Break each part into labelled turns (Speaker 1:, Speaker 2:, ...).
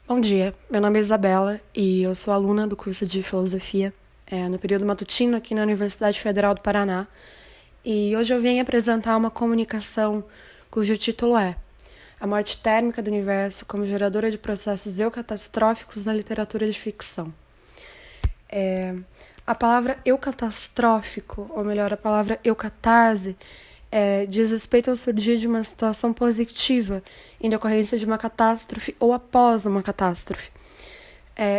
Speaker 1: Bom dia, meu nome é Isabela e eu sou aluna do curso de Filosofia no período matutino aqui na Universidade Federal do Paraná. E hoje eu vim apresentar uma comunicação cujo título é A Morte Térmica do Universo como Geradora de Processos Eucatastróficos na Literatura de Ficção. A palavra eucatastrófico, ou melhor, a palavra eucatarse, diz respeito ao surgir de uma situação positiva em decorrência de uma catástrofe ou após uma catástrofe.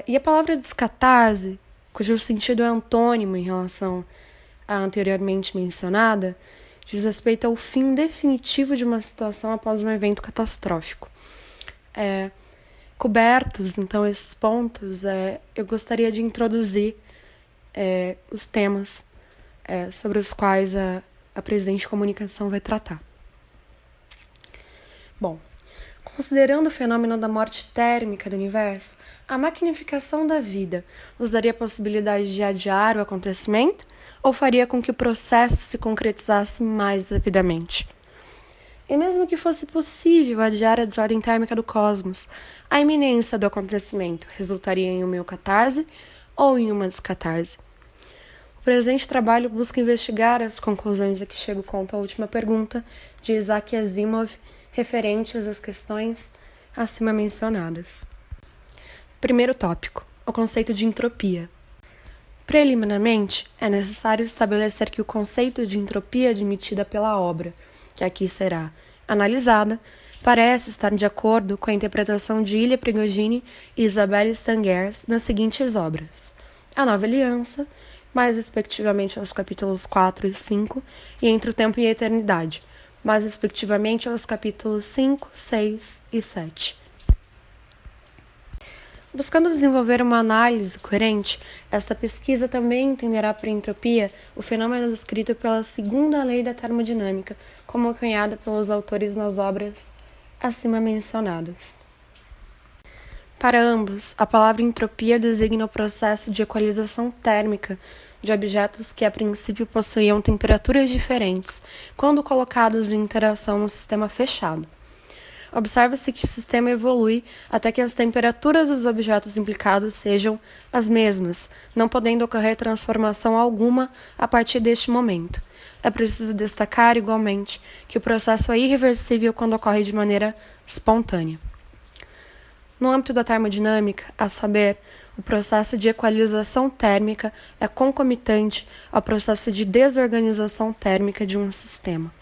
Speaker 1: E a palavra descatarse, cujo sentido é antônimo em relação à anteriormente mencionada, diz respeito ao fim definitivo de uma situação após um evento catastrófico. Cobertos, então, esses pontos, eu gostaria de introduzir os temas sobre os quais a presente comunicação vai tratar. Bom, considerando o fenômeno da morte térmica do universo, a magnificação da vida nos daria a possibilidade de adiar o acontecimento ou faria com que o processo se concretizasse mais rapidamente? E mesmo que fosse possível adiar a desordem térmica do cosmos, a iminência do acontecimento resultaria em uma eucatarse ou em uma descatarse? O presente trabalho busca investigar as conclusões a que chego quanto à última pergunta de Isaac Asimov referentes às questões acima mencionadas. Primeiro tópico, o conceito de entropia. Preliminarmente, é necessário estabelecer que o conceito de entropia admitida pela obra, que aqui será analisada, parece estar de acordo com a interpretação de Ilya Prigogine e Isabelle Stengers nas seguintes obras: A Nova Aliança, mais respectivamente aos capítulos 4 e 5, e Entre o Tempo e a Eternidade, mais respectivamente aos capítulos 5, 6 e 7. Buscando desenvolver uma análise coerente, esta pesquisa também entenderá por entropia o fenômeno descrito pela segunda lei da termodinâmica, como cunhada pelos autores nas obras acima mencionadas. Para ambos, a palavra entropia designa o processo de equalização térmica de objetos que a princípio possuíam temperaturas diferentes quando colocados em interação no sistema fechado. Observa-se que o sistema evolui até que as temperaturas dos objetos implicados sejam as mesmas, não podendo ocorrer transformação alguma a partir deste momento. É preciso destacar, igualmente, que o processo é irreversível quando ocorre de maneira espontânea. No âmbito da termodinâmica, a saber, o processo de equalização térmica é concomitante ao processo de desorganização térmica de um sistema.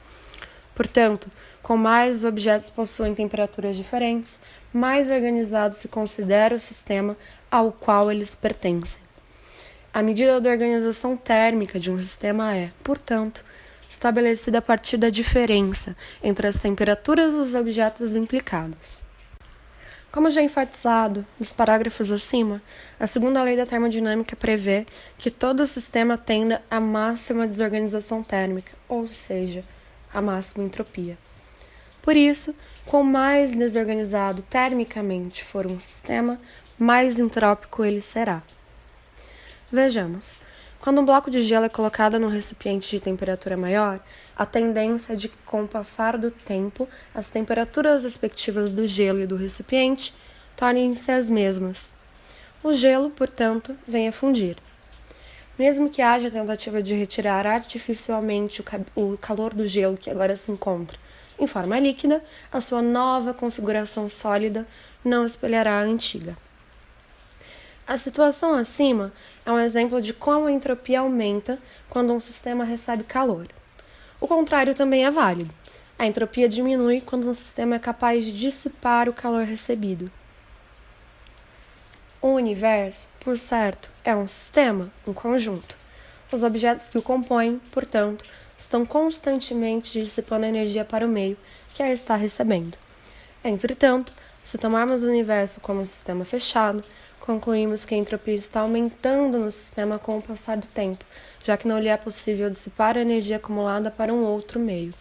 Speaker 1: Portanto, com mais os objetos possuem temperaturas diferentes, mais organizado se considera o sistema ao qual eles pertencem. A medida da organização térmica de um sistema é, portanto, estabelecida a partir da diferença entre as temperaturas dos objetos implicados. Como já enfatizado nos parágrafos acima, a segunda lei da termodinâmica prevê que todo sistema tenda à máxima desorganização térmica, ou seja, à máxima entropia. Por isso, quanto mais desorganizado termicamente for um sistema, mais entrópico ele será. Vejamos. Quando um bloco de gelo é colocado num recipiente de temperatura maior, a tendência é de que, com o passar do tempo, as temperaturas respectivas do gelo e do recipiente tornem-se as mesmas. O gelo, portanto, vem a fundir. Mesmo que haja a tentativa de retirar artificialmente o calor do gelo que agora se encontra em forma líquida, a sua nova configuração sólida não espelhará a antiga. A situação acima é um exemplo de como a entropia aumenta quando um sistema recebe calor. O contrário também é válido. A entropia diminui quando um sistema é capaz de dissipar o calor recebido. O universo, por certo, é um sistema, um conjunto. Os objetos que o compõem, portanto, estão constantemente dissipando energia para o meio que a está recebendo. Entretanto, se tomarmos o universo como um sistema fechado, concluímos que a entropia está aumentando no sistema com o passar do tempo, já que não lhe é possível dissipar a energia acumulada para um outro meio.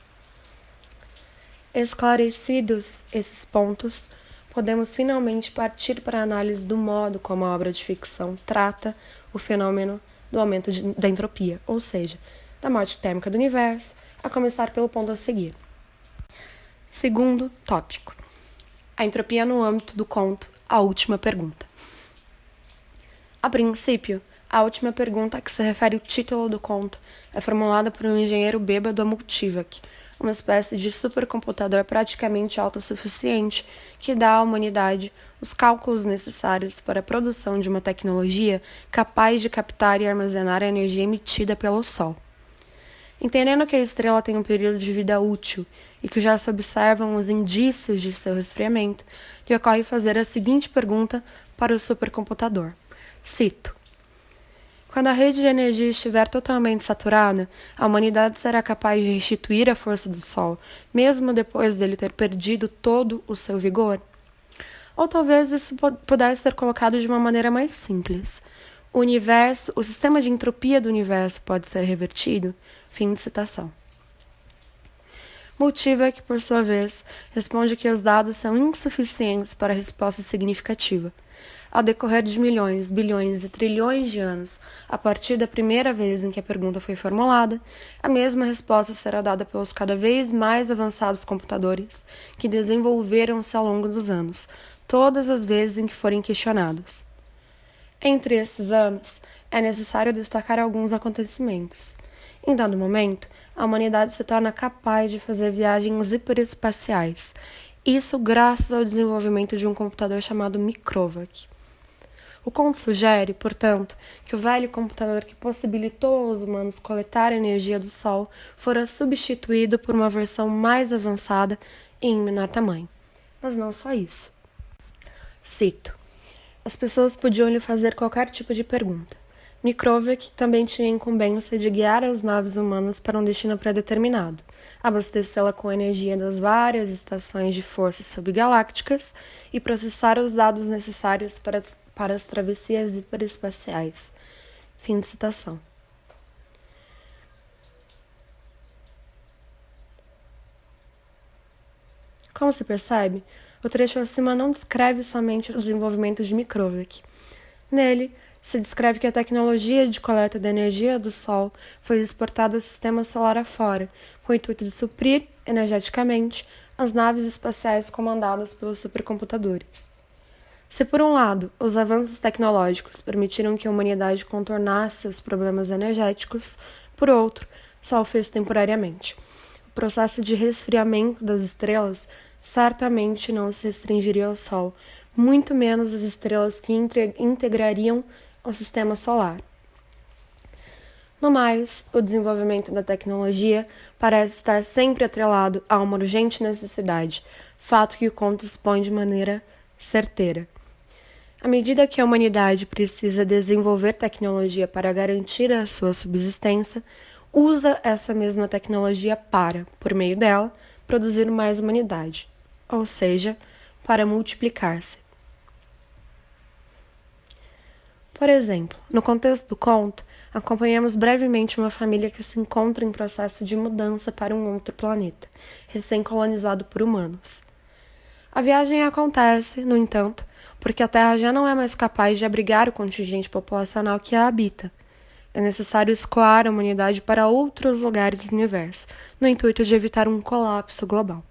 Speaker 1: Esclarecidos esses pontos, podemos finalmente partir para a análise do modo como a obra de ficção trata o fenômeno do aumento da entropia, ou seja, da morte térmica do universo, a começar pelo ponto a seguir. Segundo tópico. A entropia no âmbito do conto a última pergunta. A princípio, a última pergunta a que se refere o título do conto é formulada por um engenheiro bêbado a Multivac, uma espécie de supercomputador praticamente autossuficiente que dá à humanidade os cálculos necessários para a produção de uma tecnologia capaz de captar e armazenar a energia emitida pelo Sol. Entendendo que a estrela tem um período de vida útil e que já se observam os indícios de seu resfriamento, lhe ocorre fazer a seguinte pergunta para o supercomputador. Cito: quando a rede de energia estiver totalmente saturada, a humanidade será capaz de restituir a força do Sol, mesmo depois dele ter perdido todo o seu vigor? Ou talvez isso pudesse ser colocado de uma maneira mais simples. O sistema de entropia do universo pode ser revertido? Fim de citação. Multivac, por sua vez, responde que os dados são insuficientes para a resposta significativa. Ao decorrer de milhões, bilhões e trilhões de anos, a partir da primeira vez em que a pergunta foi formulada, a mesma resposta será dada pelos cada vez mais avançados computadores que desenvolveram-se ao longo dos anos, todas as vezes em que forem questionados. Entre esses anos, é necessário destacar alguns acontecimentos. Em dado momento, a humanidade se torna capaz de fazer viagens hiperespaciais, isso graças ao desenvolvimento de um computador chamado Microvac. O conto sugere, portanto, que o velho computador que possibilitou aos humanos coletar a energia do Sol fora substituído por uma versão mais avançada e em menor tamanho. Mas não só isso. Cito: as pessoas podiam lhe fazer qualquer tipo de pergunta. Microvac também tinha a incumbência de guiar as naves humanas para um destino pré-determinado, abastecê-la com a energia das várias estações de forças subgalácticas e processar os dados necessários para as travessias hiperespaciais. Fim de citação. Como se percebe, o trecho acima não descreve somente o desenvolvimento de Microvac. Nele, se descreve que a tecnologia de coleta da energia do Sol foi exportada ao sistema solar afora, com o intuito de suprir, energeticamente, as naves espaciais comandadas pelos supercomputadores. Se, por um lado, os avanços tecnológicos permitiram que a humanidade contornasse os problemas energéticos, por outro, só o fez temporariamente. O processo de resfriamento das estrelas certamente não se restringiria ao Sol, muito menos as estrelas que integrariam o sistema solar. No mais, o desenvolvimento da tecnologia parece estar sempre atrelado a uma urgente necessidade, fato que o conto expõe de maneira certeira. À medida que a humanidade precisa desenvolver tecnologia para garantir a sua subsistência, usa essa mesma tecnologia para, por meio dela, produzir mais humanidade, ou seja, para multiplicar-se. Por exemplo, no contexto do conto, acompanhamos brevemente uma família que se encontra em processo de mudança para um outro planeta, recém-colonizado por humanos. A viagem acontece, no entanto, porque a Terra já não é mais capaz de abrigar o contingente populacional que a habita. É necessário escoar a humanidade para outros lugares do universo, no intuito de evitar um colapso global.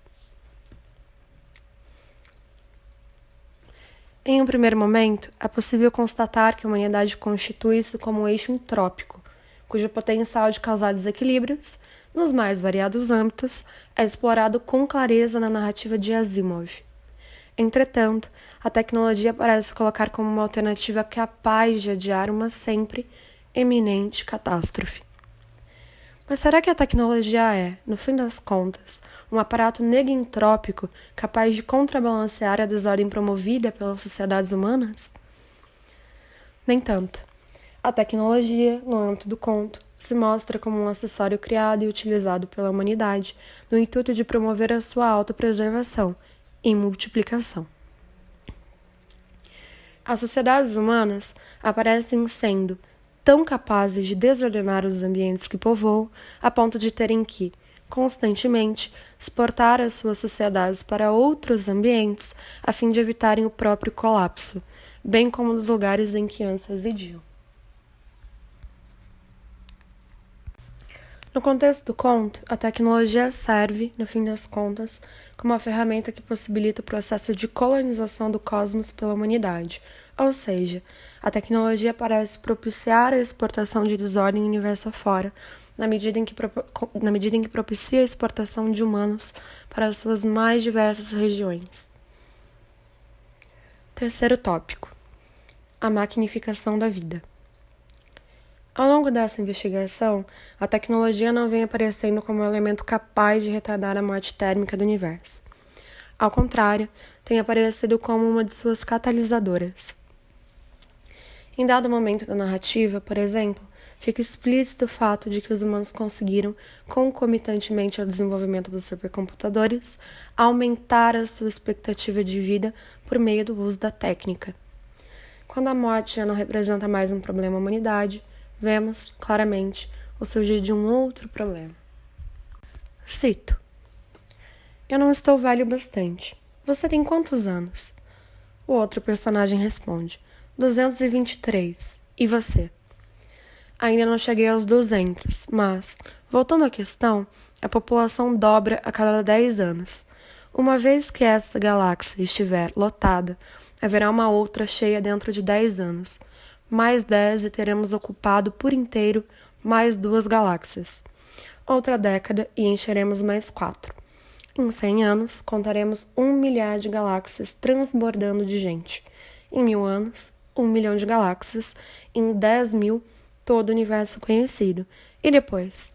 Speaker 1: Em um primeiro momento, é possível constatar que a humanidade constitui-se como um eixo entrópico, cujo potencial de causar desequilíbrios, nos mais variados âmbitos, é explorado com clareza na narrativa de Asimov. Entretanto, a tecnologia parece colocar como uma alternativa capaz de adiar uma sempre eminente catástrofe. Mas será que a tecnologia é, no fim das contas, um aparato negentrópico capaz de contrabalancear a desordem promovida pelas sociedades humanas? Nem tanto. A tecnologia, no âmbito do conto, se mostra como um acessório criado e utilizado pela humanidade no intuito de promover a sua autopreservação e multiplicação. As sociedades humanas aparecem sendo tão capazes de desordenar os ambientes que povoam, a ponto de terem que, constantemente, exportar as suas sociedades para outros ambientes a fim de evitarem o próprio colapso, bem como nos lugares em que antes residiam. No contexto do conto, a tecnologia serve, no fim das contas, como uma ferramenta que possibilita o processo de colonização do cosmos pela humanidade, ou seja, a tecnologia parece propiciar a exportação de desordem no universo afora, na medida em que propicia a exportação de humanos para as suas mais diversas regiões. Terceiro tópico: a maquinificação da vida. Ao longo dessa investigação, a tecnologia não vem aparecendo como um elemento capaz de retardar a morte térmica do universo. Ao contrário, tem aparecido como uma de suas catalisadoras. Em dado momento da narrativa, por exemplo, fica explícito o fato de que os humanos conseguiram, concomitantemente ao desenvolvimento dos supercomputadores, aumentar a sua expectativa de vida por meio do uso da técnica. Quando a morte já não representa mais um problema à humanidade, vemos, claramente, o surgir de um outro problema. Cito: eu não estou velho bastante. Você tem quantos anos? O outro personagem responde: 223. E você? Ainda não cheguei aos 200, mas, voltando à questão, a população dobra a cada 10 anos. Uma vez que esta galáxia estiver lotada, haverá uma outra cheia dentro de 10 anos. Mais 10 e teremos ocupado por inteiro mais 2 galáxias. Outra década e encheremos mais 4. Em 100 anos, contaremos 1 milhar de galáxias transbordando de gente. Em 1000 anos, 1 milhão de galáxias. Em 10.000, todo o universo conhecido. E depois?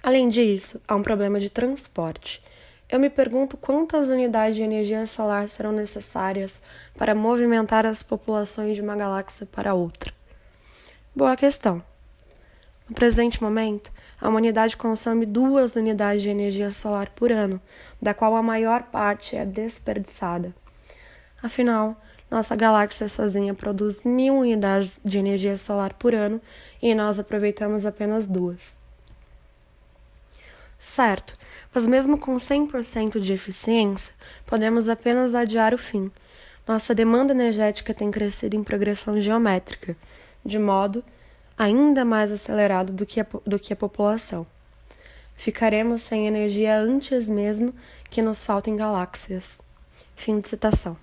Speaker 1: Além disso, há um problema de transporte. Eu me pergunto quantas unidades de energia solar serão necessárias para movimentar as populações de uma galáxia para outra. Boa questão. No presente momento, a humanidade consome 2 unidades de energia solar por ano, da qual a maior parte é desperdiçada. Afinal, nossa galáxia sozinha produz 1.000 unidades de energia solar por ano e nós aproveitamos apenas 2. Certo, mas mesmo com 100% de eficiência, podemos apenas adiar o fim. Nossa demanda energética tem crescido em progressão geométrica, de modo ainda mais acelerado do que a população. Ficaremos sem energia antes mesmo que nos faltem galáxias. Fim de citação.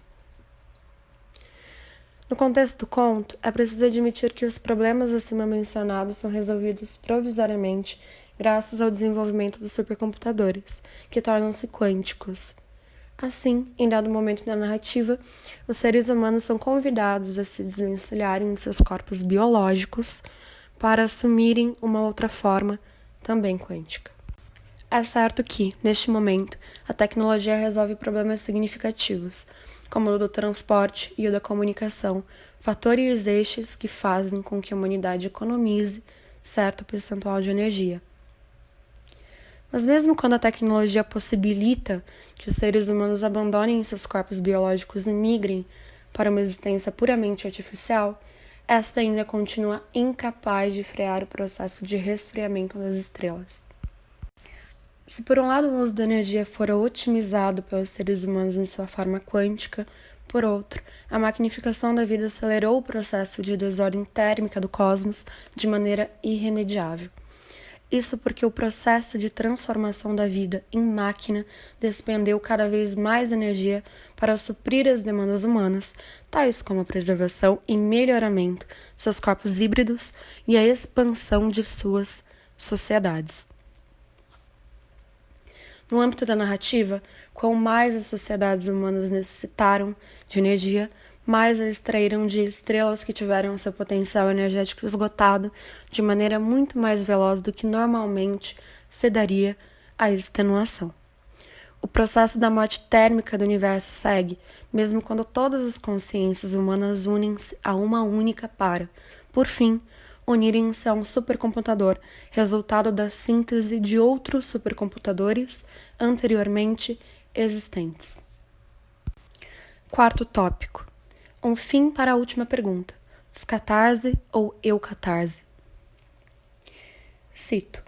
Speaker 1: No contexto do conto, é preciso admitir que os problemas acima mencionados são resolvidos provisoriamente graças ao desenvolvimento dos supercomputadores, que tornam-se quânticos. Assim, em dado momento da narrativa, os seres humanos são convidados a se desvencilharem de seus corpos biológicos para assumirem uma outra forma, também quântica. É certo que, neste momento, a tecnologia resolve problemas significativos, como o do transporte e o da comunicação, fatores estes que fazem com que a humanidade economize certo percentual de energia. Mas mesmo quando a tecnologia possibilita que os seres humanos abandonem seus corpos biológicos e migrem para uma existência puramente artificial, esta ainda continua incapaz de frear o processo de resfriamento das estrelas. Se por um lado o uso da energia fora otimizado pelos seres humanos em sua forma quântica, por outro, a maquinificação da vida acelerou o processo de desordem térmica do cosmos de maneira irremediável. Isso porque o processo de transformação da vida em máquina despendeu cada vez mais energia para suprir as demandas humanas, tais como a preservação e melhoramento de seus corpos híbridos e a expansão de suas sociedades. No âmbito da narrativa, quanto mais as sociedades humanas necessitaram de energia, mais a extraíram de estrelas que tiveram seu potencial energético esgotado de maneira muito mais veloz do que normalmente se daria à extenuação. O processo da morte térmica do universo segue, mesmo quando todas as consciências humanas unem-se a uma única para, por fim, unirem-se a um supercomputador, resultado da síntese de outros supercomputadores anteriormente existentes. Quarto tópico. Um fim para a última pergunta: descatarse ou eucatarse? Cito: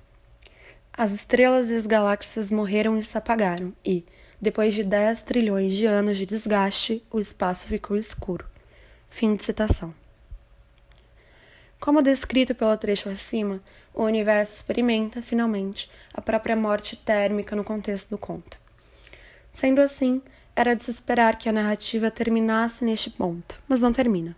Speaker 1: as estrelas e as galáxias morreram e se apagaram e, depois de 10 trilhões de anos de desgaste, o espaço ficou escuro. Fim de citação. Como descrito pelo trecho acima, o universo experimenta, finalmente, a própria morte térmica no contexto do conto. Sendo assim, era de se esperar que a narrativa terminasse neste ponto, mas não termina.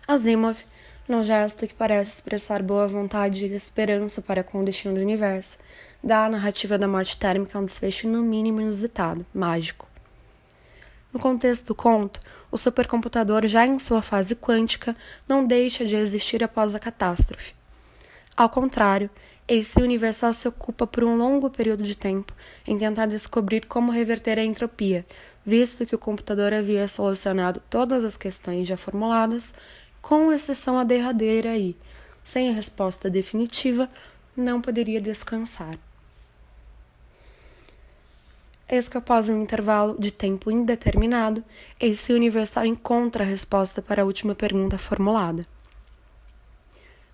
Speaker 1: Asimov, num gesto que parece expressar boa vontade e esperança para com o destino do universo, dá à narrativa da morte térmica um desfecho no mínimo inusitado, mágico. No contexto do conto, o supercomputador, já em sua fase quântica, não deixa de existir após a catástrofe. Ao contrário, esse universal se ocupa por um longo período de tempo em tentar descobrir como reverter a entropia, visto que o computador havia solucionado todas as questões já formuladas, com exceção à derradeira e, sem a resposta definitiva, não poderia descansar. Eis que após um intervalo de tempo indeterminado, esse universal encontra a resposta para a última pergunta formulada.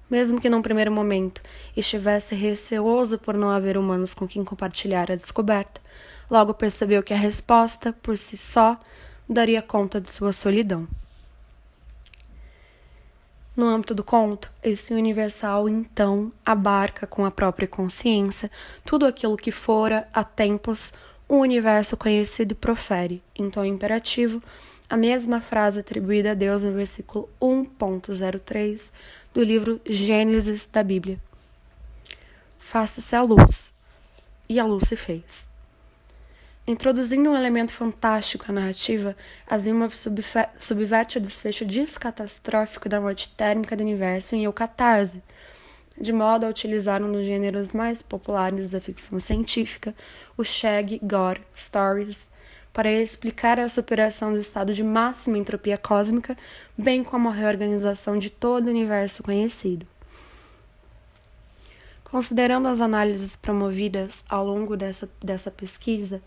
Speaker 1: Mesmo que num primeiro momento estivesse receoso por não haver humanos com quem compartilhar a descoberta, logo percebeu que a resposta, por si só, daria conta de sua solidão. No âmbito do conto, esse universal, então, abarca com a própria consciência tudo aquilo que fora, há tempos, o universo conhecido e profere, em tom imperativo, a mesma frase atribuída a Deus no versículo 1.03 do livro Gênesis da Bíblia. Faça-se a luz, e a luz se fez. Introduzindo um elemento fantástico à narrativa, Asimov subverte o desfecho descatastrófico da morte térmica do universo em Eu, Catarse, de modo a utilizar um dos gêneros mais populares da ficção científica, o Shag-Gore Stories, para explicar a superação do estado de máxima entropia cósmica, bem como a reorganização de todo o universo conhecido. Considerando as análises promovidas ao longo dessa pesquisa,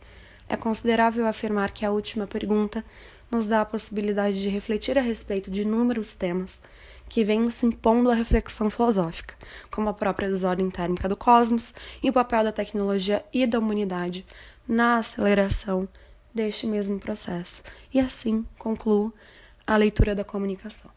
Speaker 1: é considerável afirmar que a última pergunta nos dá a possibilidade de refletir a respeito de inúmeros temas que vêm se impondo à reflexão filosófica, como a própria desordem térmica do cosmos e o papel da tecnologia e da humanidade na aceleração deste mesmo processo. E assim concluo a leitura da comunicação.